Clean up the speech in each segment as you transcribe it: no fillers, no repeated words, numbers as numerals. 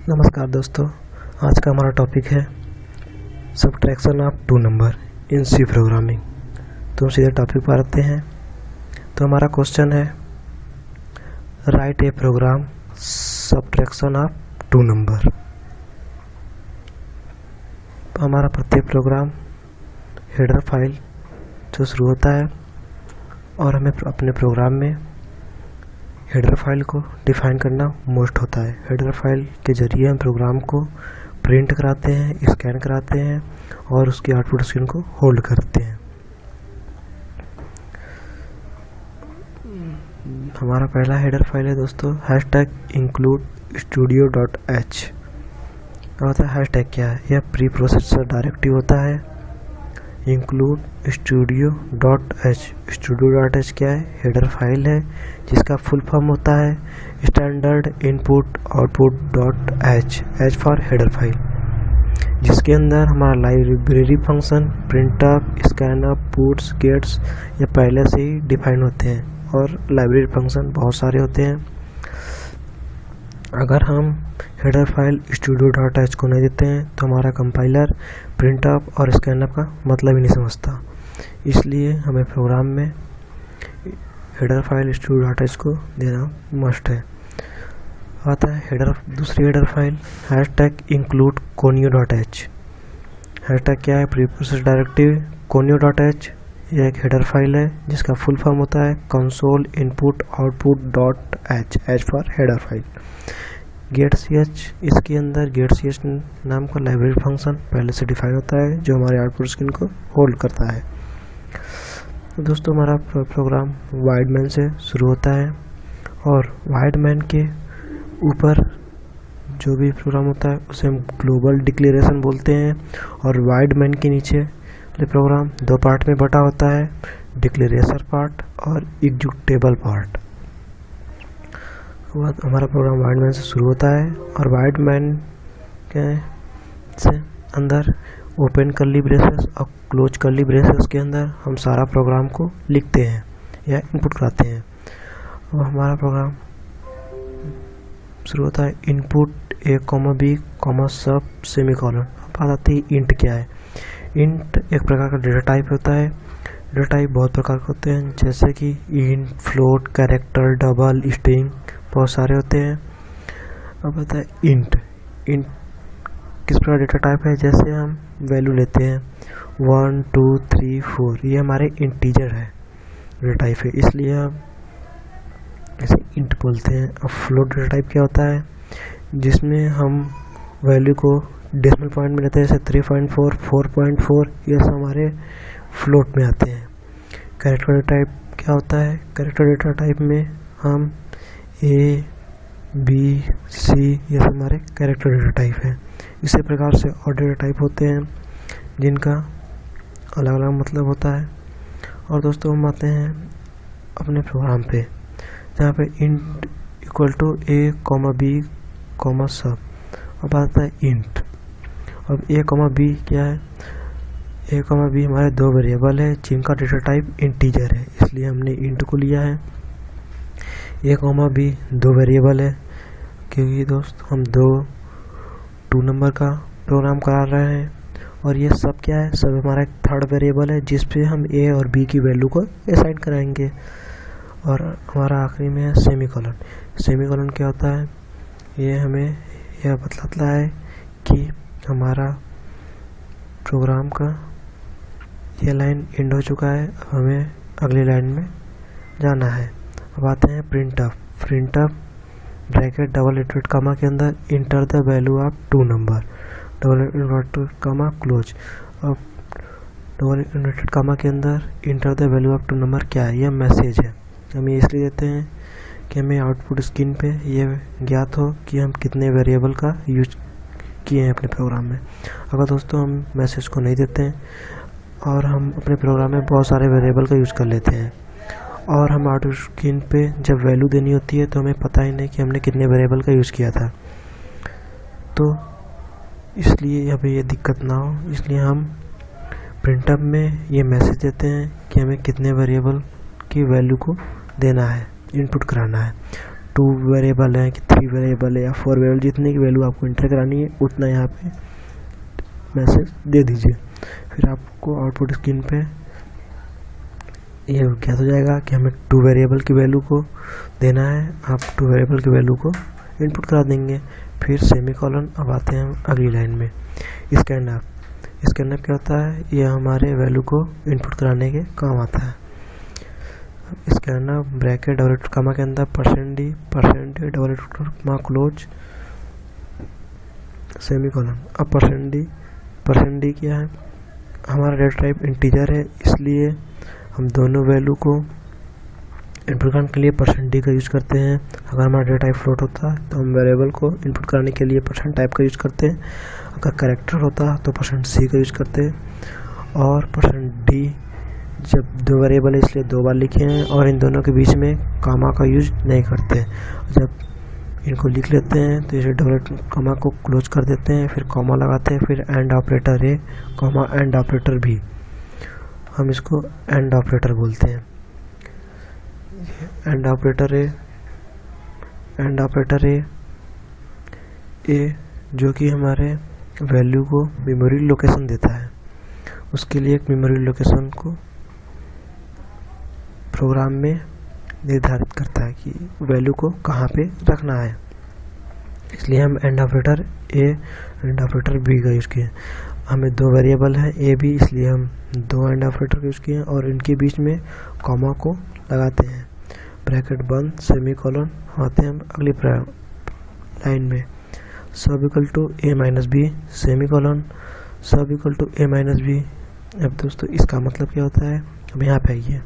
नमस्कार दोस्तों, आज का हमारा टॉपिक है subtraction of two number in C programming. तो हम सीधे टॉपिक पर आते हैं। तो हमारा क्वेश्चन है write a program subtraction of two number. हमारा प्रत्येक प्रोग्राम हेडर फाइल से शुरू होता है और हमें अपने प्रोग्राम में हेडर फाइल को डिफाइन करना मोस्ट होता है। हेडर फाइल के जरिए हम प्रोग्राम को प्रिंट कराते हैं, स्कैन कराते हैं और उसकी आउटपुट स्क्रीन को होल्ड करते हैं। हमारा पहला हेडर फाइल है दोस्तों #include studio.h। होता है हैशटैग क्या है? यह प्री प्रोसेसर डायरेक्टिव होता है। Include studio.h। studio.h क्या है? हेडर फाइल है जिसका फुल फॉर्म होता है standard input output dot h for header file, जिसके अंदर हमारा library function प्रिंटअप, scanf, puts, gets ये पहले से ही डिफाइन होते हैं और लाइब्रेरी फंक्शन बहुत सारे होते हैं। अगर हम हेडर फाइल studio.h को नहीं देते हैं तो हमारा कंपाइलर प्रिंटअप और स्कैनअप का मतलब ही नहीं समझता। इसलिए हमें प्रोग्राम में हेडर फाइल studio.h को देना मस्ट है। आता है दूसरी header file #include conio.h। Hashtag क्या है? Pre process directive conio.h। यह एक हेडर फाइल है जिसका फुल फॉर्म होता है console input output dot h for header file. Gets इसके अंदर गेट्स नाम का लाइब्रेरी फंक्शन पहले से डिफाइन होता है जो हमारे आउटपुट स्क्रीन को होल्ड करता है। तो दोस्तों हमारा प्रोग्राम वाइड मैन से शुरू होता है और वाइड मैन के ऊपर जो भी प्रोग्राम होता है उसे हम ग्लोबल डिक्लेरेशन बोलते हैं और वाइड मैन के नीचे ये प्रोग्राम दो पार्ट में बटा होता है, डिक्लेरेशन पार्ट और एग्जीक्यूटेबल पार्ट। हमारा प्रोग्राम वाइड मैन से शुरू होता है और वाइड मैन के से अंदर ओपन कर्ली ब्रेसेस और क्लोज कर्ली ब्रेसेस के अंदर हम सारा प्रोग्राम को लिखते हैं या इनपुट कराते हैं। और हमारा प्रोग्राम शुरू होता है इनपुट a, b, सब सेमीकोलन। अब बात आती है इंट क्या है। इंट एक प्रकार का डेटा टाइप होता है। डेटा टाइप बहुत प्रकार के होते हैं जैसे कि int, float, character, double, string, बहुत सारे होते हैं। अब आता है इंट किस प्रकार डेटा टाइप है? जैसे हम वैल्यू लेते हैं 1, 2, 3, 4, ये हमारे इंटीजर है डेटा टाइप है, इसलिए हम इसे इंट बोलते हैं। अब फ्लोट डेटा टाइप क्या होता है? जिसमें हम वैल्यू को डेसिमल पॉइंट में लेते हैं, जैसे 3.4, 4.4, ये सब हमारे फ्लोट में आते हैं। कैरेक्टर डेटा टाइप क्या होता है? कैरेक्टर डेटा टाइप में हम A, B, C ये सब हमारे कैरेक्टर डेटा टाइप है। इसी प्रकार से और डेटा टाइप होते हैं जिनका अलग अलग मतलब होता है। और दोस्तों हम आते हैं अपने प्रोग्राम पे जहाँ पे int equal to A, B, सब। अब आता है इंट। अब A, B क्या है? A, B हमारे दो वेरिएबल है जिनका डेटा टाइप इंटीजर है, इसलिए हमने इंट को लिया है। A, B दो वेरिएबल है क्योंकि दोस्त हम टू नंबर का प्रोग्राम करा रहे हैं और ये सब क्या है? सब हमारा एक थर्ड वेरिएबल है जिस पे हम A और B की वैल्यू को असाइन कराएंगे। और हमारा आखिरी में है सेमीकोलन। सेमीकोलन क्या होता है? ये हमें यह बतलाता है कि हमारा प्रोग्राम का ये लाइन एंड हो चुका है, अब हमें अगली लाइन में जाना है। अब आते हैं printf bracket double inverted comma के अंदर enter the value of two number, double inverted comma close. अब डबल इनवर्टेड कॉमा के अंदर enter the value of two number क्या है? यह मैसेज है। हम ये इसलिए देते हैं कि हमें आउटपुट स्क्रीन पे ये ज्ञात हो कि हम कितने वेरिएबल का यूज किए हैं अपने प्रोग्राम में। अगर दोस्तों हम मैसेज को नहीं देते हैं और हम अपने प्रोग्राम में बहुत सारे वेरिएबल का यूज़ कर लेते हैं और हम आउटपुट स्क्रीन पे जब वैल्यू देनी होती है तो हमें पता ही नहीं कि हमने कितने वेरिएबल का यूज़ किया था, तो इसलिए हमें ये दिक्कत ना हो, इसलिए हम प्रिंटअप में ये मैसेज देते हैं कि हमें कितने वेरिएबल की वैल्यू को देना है, इनपुट कराना है। 2 वेरिएबल है कि 3 वेरिएबल है या 4 वेरिएबल, जितने की वैल्यू आपको इंटर करानी है उतना यहाँ पे मैसेज दे दीजिए। फिर आपको आउटपुट स्क्रीन पे ये ज्ञात हो जाएगा कि हमें 2 वेरिएबल की वैल्यू को देना है। आप 2 वेरिएबल की वैल्यू को इनपुट करा देंगे। फिर सेमीकोलन। अब आते हैं अगली लाइन में स्कैनअप। स्कैनअप क्या होता है? यह हमारे वैल्यू को इनपुट कराने के काम आता है। स्कैनअप ब्रैकेट डबल कॉमा के अंदर %d double comma close semicolon. अब %d क्या है? हमारा डेटा टाइप इंटीजर है, इसलिए हम दोनों वैल्यू को इनपुट कराने के लिए %d का यूज करते हैं। अगर हमारा डेटा टाइप फ्लोट होता है तो हम वेरिएबल को इनपुट कराने के लिए %टाइप का यूज करते हैं। अगर कैरेक्टर होता तो %c का यूज करते हैं। और %d जब 2 वेरिएबल है इसलिए 2 बार लिखे हैं, और इन दोनों के बीच में कॉमा का यूज नहीं करते। जब इनको लिख लेते हैं तो इसे डबल कॉमा को क्लोज कर देते हैं, फिर कॉमा लगाते हैं, फिर and operator a comma and operator b, हम इसको एंड ऑपरेटर बोलते हैं। एंड ऑपरेटर ए जो कि हमारे वैल्यू को मेमोरी लोकेशन देता है, उसके लिए एक मेमोरी लोकेशन को प्रोग्राम में निर्धारित करता है कि वैल्यू को कहाँ पे रखना है। इसलिए हम and operator a and operator b का यूज़ किए। हमें 2 वेरिएबल हैं ए बी, इसलिए हम 2 एंड ऑपरेटर का यूज़ किए हैं और इनके बीच में कॉमा को लगाते हैं। ब्रैकेट बंद सेमीकोलन। आते हैं हम अगली लाइन में सब equal to a minus B semicolon सब equal to a minus B. अब दोस्तों इसका मतलब क्या होता है? अब यहाँ पे आइए,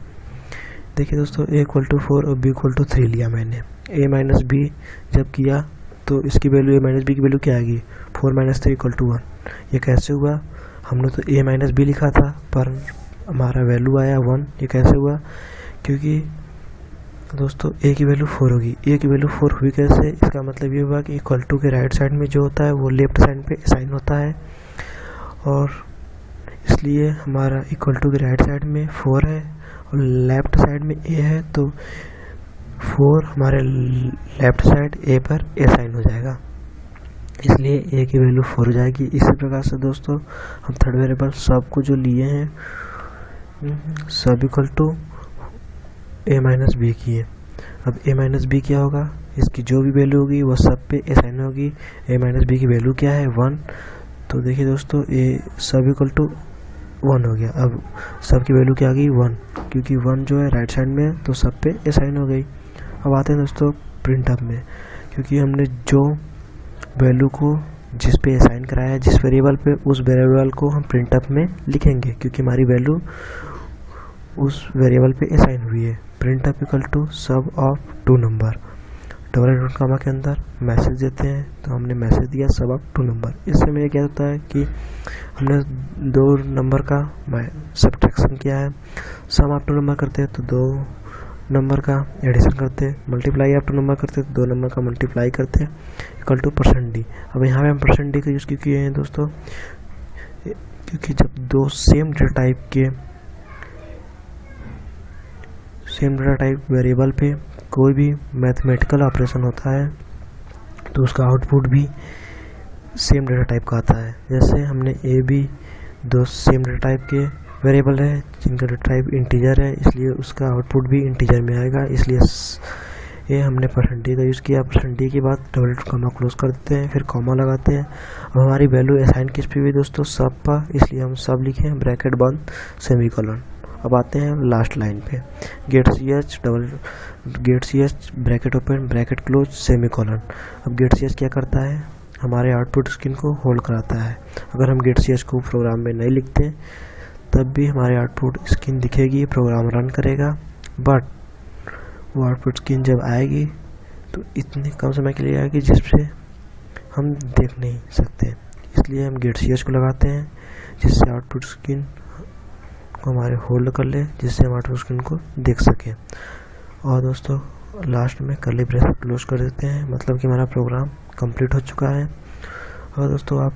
देखिए दोस्तों a इक्वल टू 4 और b इक्वल टू 3 लिया मैंने। a माइनस बी जब किया तो इसकी वैल्यू a माइनस बी की वैल्यू क्या आएगी? 4 माइनस 3 इक्वल टू 1। ये कैसे हुआ? हमने तो a माइनस बी लिखा था पर हमारा वैल्यू आया 1। ये कैसे हुआ? क्योंकि दोस्तों a की वैल्यू 4 होगी। a की वैल्यू 4 हुई कैसे? इसका मतलब ये हुआ कि इक्वल टू के राइट साइड में जो होता है वो लेफ्ट साइड पे असाइन होता है, और इसलिए हमारा इक्वल टू के राइट साइड में 4 है और लेफ्ट साइड में a है, तो 4 हमारे लेफ्ट साइड a पर असाइन हो जाएगा, इसलिए a की वैल्यू 4 हो जाएगी। इसी प्रकार से दोस्तों हम थर्ड वेरिएबल सब को जो लिए हैं sub equal to a minus b की है। अब a माइनस बी क्या होगा? इसकी जो भी वैल्यू होगी वो सब पे असाइन होगी। a माइनस बी की वैल्यू क्या है? 1। तो देखिए दोस्तों a सब इक्वल टू 1 हो गया। अब सब की वैल्यू क्या आ गई? 1, क्योंकि 1 जो है राइट साइड में है तो सब पे असाइन हो गई। अब आते हैं दोस्तों प्रिंटअप में, क्योंकि हमने जो वैल्यू को जिस पे असाइन कराया है जिस वेरिएबल पे, उस वेरिएबल को हम प्रिंटअप में लिखेंगे, क्योंकि हमारी वैल्यू उस वेरिएबल पे असाइन हुई है। प्रिंटअप इक्वल टू सब ऑफ 2 नंबर डबल कॉमा के अंदर मैसेज देते हैं, तो हमने मैसेज दिया सब ऑफ 2 नंबर। इससे में क्या होता है कि हमने 2 नंबर का सब्ट्रैक्शन किया है। सम ऑफ 2 नंबर करते हैं तो 2 नंबर का एडिशन करते हैं, मल्टीप्लाई ऑफ 2 नंबर करते हैं तो 2 नंबर का मल्टीप्लाई करते हैं इक्वल टू %d। अब यहाँ पे हम %d का यूज़ क्यों किए हैं दोस्तों? क्योंकि जब 2 सेम डेटा टाइप वेरिएबल पे कोई भी मैथमेटिकल ऑपरेशन होता है तो उसका आउटपुट भी सेम डेटा टाइप का आता है। जैसे हमने a b 2 same data type के वेरिएबल है जिनका डेटा टाइप इंटीजर है, इसलिए उसका आउटपुट भी इंटीजर में आएगा, इसलिए ये हमने %d का यूज़ किया। %d के बाद डबल कॉमा क्लोज कर देते हैं, फिर कॉमा लगाते हैं। अब हमारी वैल्यू असाइन किस पे हुई दोस्तों? सब पर, इसलिए हम सब लिखे हैं ब्रैकेट बंद सेमीकोलन। अब आते हैं लास्ट लाइन पे get c h bracket open bracket close semicolon. अब गेट सी एच क्या करता है? हमारे आउटपुट स्क्रीन को होल्ड कराता है। अगर हम गेट सी एच को प्रोग्राम में नहीं लिखते तब भी हमारे आउटपुट स्क्रीन दिखेगी, प्रोग्राम रन करेगा, बट वो आउटपुट स्क्रीन जब आएगी तो इतने कम समय के लिए आएगी जिससे हम देख नहीं सकते, इसलिए हम गेट सी एच को लगाते हैं जिससे आउटपुट स्क्रीन को हमारे होल्ड कर ले, जिससे हम आउटपुट स्क्रीन को देख सकें। और दोस्तों लास्ट में कर्ली ब्रेसेस क्लोज कर देते हैं, मतलब कि हमारा प्रोग्राम कंप्लीट हो चुका है। और दोस्तों आप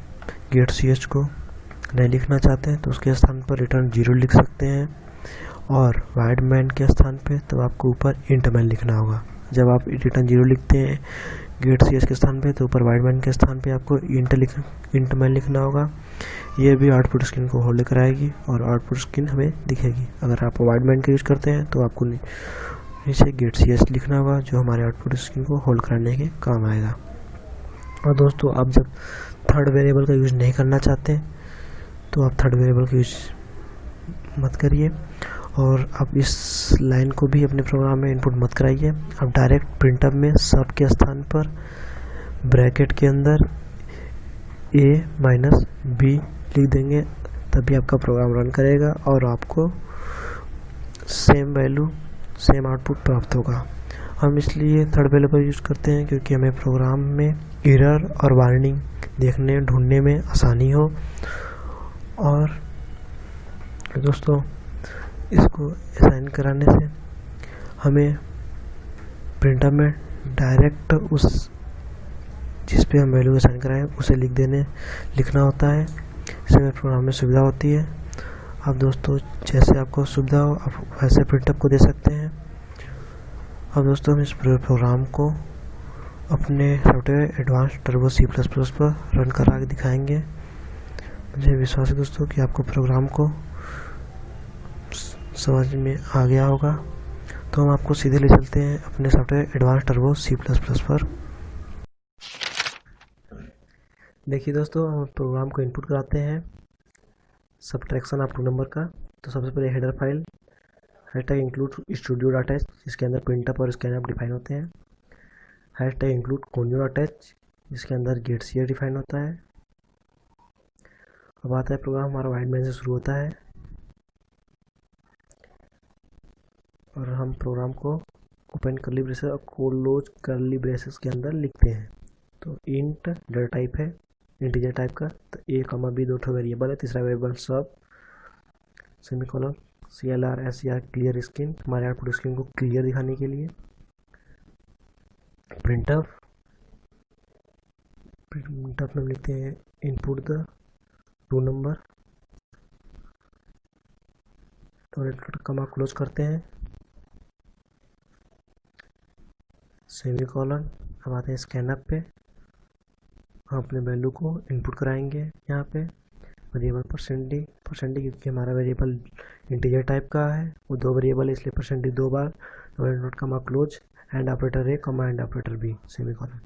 गेट सी एच को नहीं लिखना चाहते हैं तो उसके स्थान पर रिटर्न 0 लिख सकते हैं, और वाइड मैन के स्थान पे तो आपको ऊपर इंट मैन लिखना होगा। जब आप रिटर्न 0 लिखते हैं गेट सी एस के स्थान पे, तो ऊपर वाइड मैन के स्थान पे आपको इंट मैन लिखना होगा। ये भी आउटपुट स्क्रीन को होल्ड कराएगी और आउटपुट स्क्रीन हमें दिखेगी। अगर आप वाइड मैन का यूज़ करते हैं तो आपको नीचे गेट सी एस लिखना होगा, जो हमारे आउटपुट स्क्रीन को होल्ड कराने के काम आएगा। और दोस्तों, आप जब थर्ड वेरिएबल का यूज़ नहीं करना चाहते तो आप थर्ड वेरिएबल का यूज़ मत करिए, और आप इस लाइन को भी अपने प्रोग्राम में इनपुट मत कराइए। आप डायरेक्ट प्रिंटअप में सब के स्थान पर ब्रैकेट के अंदर a माइनस बी लिख देंगे, तभी आपका प्रोग्राम रन करेगा और आपको सेम वैल्यू सेम आउटपुट प्राप्त होगा। हम इसलिए थर्ड वेरिएबल यूज़ करते हैं क्योंकि हमें प्रोग्राम में एरर और वार्निंग देखने ढूंढने में आसानी हो। और दोस्तों, इसको असाइन कराने से हमें प्रिंटर में डायरेक्ट उस जिस पे हम वैल्यू असाइन कराएं उसे लिखना होता है। इससे प्रोग्राम में सुविधा होती है। अब दोस्तों, जैसे आपको सुविधा हो आप वैसे प्रिंटअप को दे सकते हैं। अब दोस्तों, हम इस प्रोग्राम को अपने सॉफ्टवेयर एडवांस टर्बो C++ पर रन करा के दिखाएंगे। मुझे विश्वास है दोस्तों कि आपको प्रोग्राम को समझ में आ गया होगा। तो हम आपको सीधे ले चलते हैं अपने सॉफ्टवेयर एडवांस टर्बो C++ पर। देखिए दोस्तों, हम प्रोग्राम को इनपुट कराते हैं सब्ट्रैक्शन ऑफ 2 नंबर का। तो सबसे पहले header file hashtag include studio dot H, जिसके अंदर प्रिंटअप और स्कैनअप डिफाइन होते हैं। हैशटैग इंक्लूड कोन्यो डॉट एच, जिसके अंदर गेट सी डिफाइन होता है। अब आता है प्रोग्राम हमारा वाइड मैन से शुरू होता है और हम प्रोग्राम को ओपन करली ब्रेसेस और क्लोज करली ब्रेसेस के अंदर लिखते हैं। तो इंट डेटा टाइप है, इंटीजर टाइप का। तो a, b दो ठो वेरिएबल है, तीसरा वेरिएबल सब semicolon CLR SCR clear screen, हमारे आउटपुट स्क्रीन को क्लियर दिखाने के लिए। प्रिंटअप में लिखते हैं इनपुट द 2 नंबर, तो कमा क्लोज करते हैं सेमीकोलन। अब आते हैं स्कैनअप पे, हम अपने वैल्यू को इनपुट कराएंगे। यहाँ पे वेरिएबल %d क्योंकि हमारा वेरिएबल इंटीजर टाइप का है, वो 2 वेरिएबल है इसलिए %d 2 बार, dot comma close and operator a comma and operator b semicolon.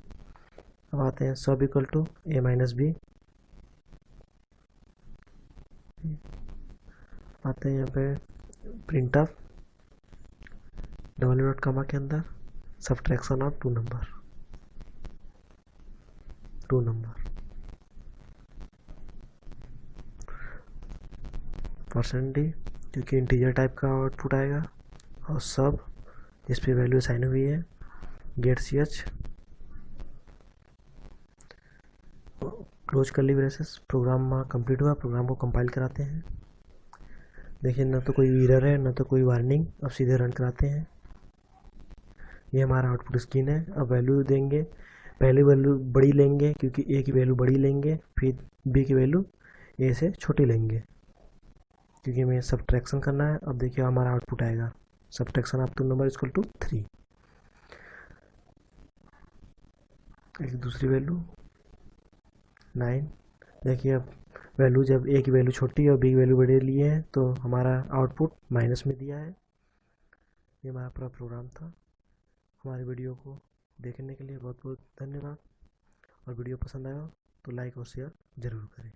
अब आते हैं sub equal to a minus b. आते हैं यहाँ पे प्रिंटअप डबल डॉट कमा के अंदर सब्ट्रैक्शन ऑफ 2 नंबर %d क्योंकि इंटीजर टाइप का आउटपुट आएगा, और सब जिस पे वैल्यू असाइन हुई है गेट सी एच क्लोज करली ब्रेसेस। प्रोग्राम कंप्लीट हुआ, प्रोग्राम को कंपाइल कराते हैं। देखिए, ना तो कोई एरर है ना तो कोई वार्निंग। अब सीधे रन कराते हैं। ये हमारा आउटपुट स्क्रीन है। अब वैल्यू देंगे, पहले वैल्यू बड़ी लेंगे क्योंकि a की वैल्यू बड़ी लेंगे, फिर b की वैल्यू a से छोटी लेंगे क्योंकि हमें सब्ट्रैक्शन करना है। अब देखिए हमारा आउटपुट आएगा subtraction of 2 number equal to 3। एक दूसरी वैल्यू 9। देखिए, अब वैल्यू जब a की वैल्यू छोटी और b की वैल्यू बड़ी लिए है तो हमारा आउटपुट माइनस में दिया है। ये हमारा पूरा प्रोग्राम था। हमारी वीडियो को देखने के लिए बहुत बहुत धन्यवाद, और वीडियो पसंद आया तो लाइक और शेयर ज़रूर करें।